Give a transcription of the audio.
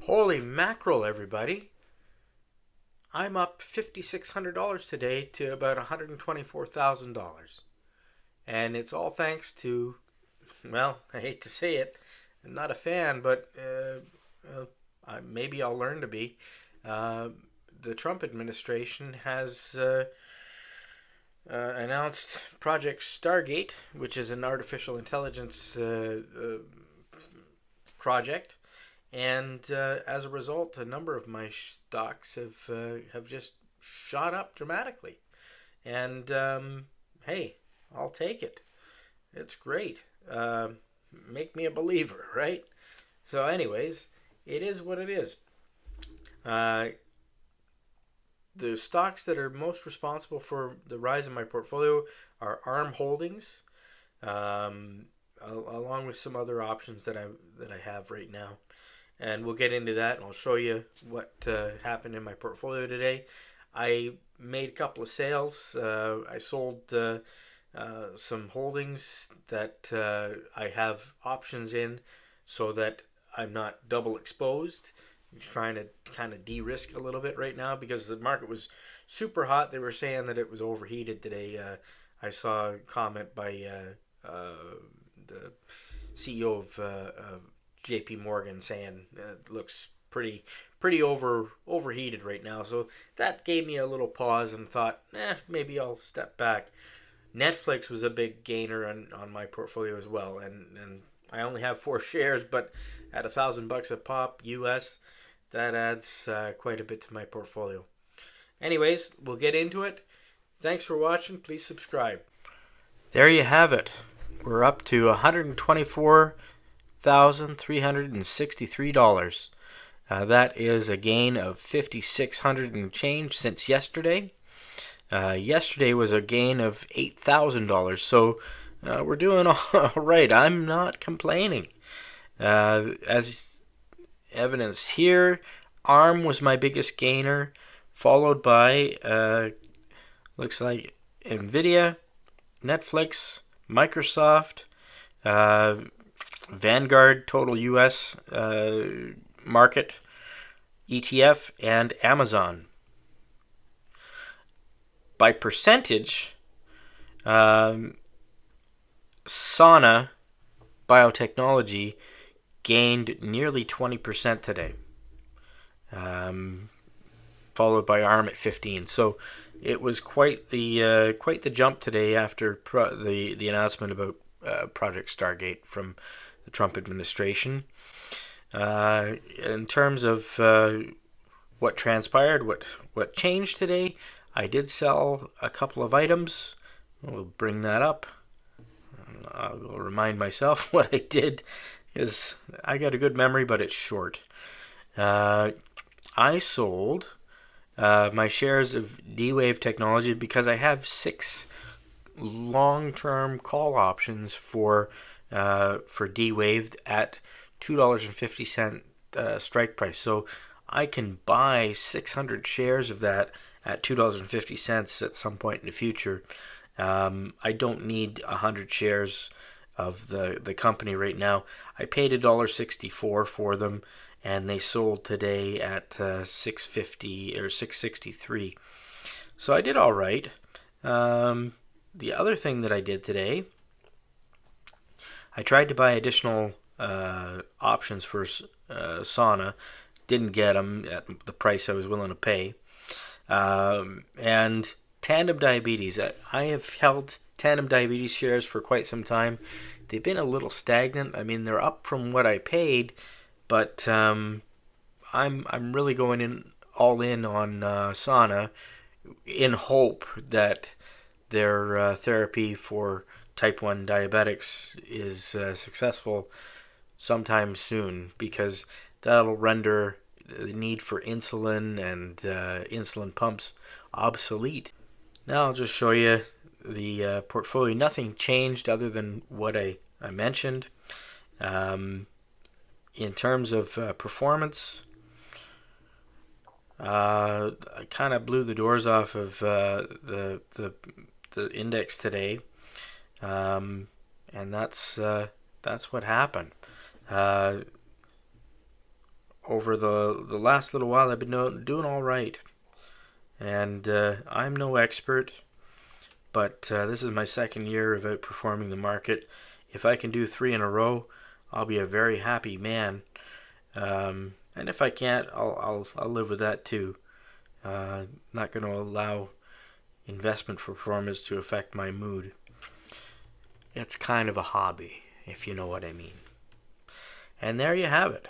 Holy mackerel, everybody. I'm up $5,600 today to about $124,000. And it's all thanks to, well, I hate to say it, I'm not a fan, but maybe I'll learn to be. Uh, the Trump administration has announced Project Stargate, which is an artificial intelligence project. And as a result, a number of my stocks have just shot up dramatically. And hey, I'll take it. It's great. Make me a believer, right? So, anyways, it is what it is. Uh, the stocks that are most responsible for the rise in my portfolio are ARM Holdings, along with some other options that I have right now. And we'll get into that, and I'll show you what happened in my portfolio today. I made a couple of sales. I sold some holdings that I have options in so that I'm not double exposed. I'm trying to kind of de-risk a little bit right now because the market was super hot. They were saying that it was overheated today. I saw a comment by the CEO of J.P. Morgan saying it looks pretty overheated right now. So that gave me a little pause and thought, maybe I'll step back. Netflix was a big gainer on my portfolio as well, and I only have 4 shares, but at $1,000 a pop US, that adds quite a bit to my portfolio. Anyways, we'll get into it. Thanks for watching. Please subscribe. There you have it. We're up to $124,363. That is a gain of $5,600 and change since yesterday. Yesterday was a gain of $8,000, so we're doing all right. I'm not complaining. As evidence here, ARM was my biggest gainer, followed by looks like Nvidia, Netflix, Microsoft, Vanguard Total US Market ETF, and Amazon. By percentage, Sana Biotechnology gained nearly 20% today, followed by ARM at 15%. So it was quite the jump today after the announcement about Project Stargate from the Trump administration. In terms of what transpired, what changed today, I did sell a couple of items. We'll bring that up. I will remind myself what I did, because I got a good memory, but it's short. I sold my shares of D-Wave Technology because I have 6 long-term call options for D-Wave at $2.50 strike price. So I can buy 600 shares of that at $2.50 at some point in the future. I don't need 100 shares of the company right now. I paid $1.64 for them, and they sold today at $6.50 or $6.63. So I did all right. The other thing that I did today, I tried to buy additional options for Sana. Didn't get them at the price I was willing to pay. And Tandem Diabetes. I have held Tandem Diabetes shares for quite some time. They've been a little stagnant. I mean, they're up from what I paid, but I'm really going all in on Sana in hope that their therapy for type 1 diabetics is successful sometime soon, because that'll render the need for insulin and insulin pumps obsolete. Now I'll just show you the portfolio. Nothing changed other than what I mentioned. In terms of performance, I kind of blew the doors off of the index today, and that's what happened. over the last little while, I've been doing all right. And I'm no expert, but this is my second year of outperforming the market. If I can do 3 in a row, I'll be a very happy man. And if I can't, I'll live with that too. Not going to allow investment performance to affect my mood. It's kind of a hobby, if you know what I mean. And there you have it.